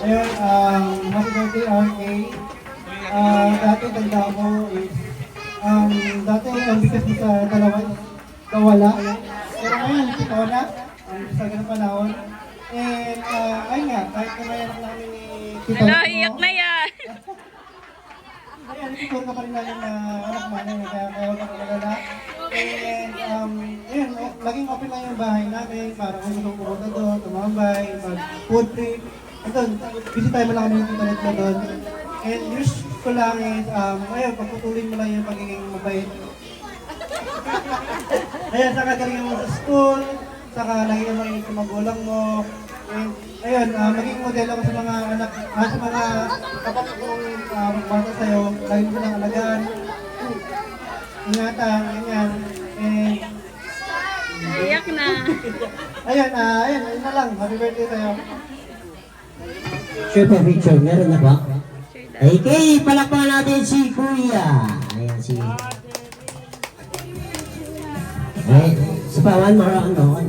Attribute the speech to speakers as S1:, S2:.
S1: Ayun, happy birthday, RK. Dati tanda ko is, dati ang bigas mo sa dalawa, kawala. Pero ngayon, ikaw na, sa ganang panahon. And, ayun nga, kahit na may anak namin ni Tito.
S2: Hala, iyak na yan.
S1: Ayan, ito ka pa rin namin na anak namin, kaya huwag ka palala. And, ayun, laging open lang yung bahay namin para kung gusto pumunta doon, tumambay, mag-food trip. Andun, bisitahin mo lang kami ng internet mo doon. And wish ko lang is, ayun, pagputulin mo lang yung pagiging mabait. Ayan, saka galing mo sa school, saka lagi ka makinig sa magulang mo. And, ayun, maging modelo ko sa mga anak, sa mga kapatid kong bata sa'yo, lagi mo lang alagaan. Ingatan, ganyan. And,
S2: Iyak na.
S1: ayun, ayun na lang. Happy birthday sa'yo.
S3: Sure pa picture, meron na ba? Okay, palakpakan natin si Kuya. Ayan si... Ay, sa pawan, ano?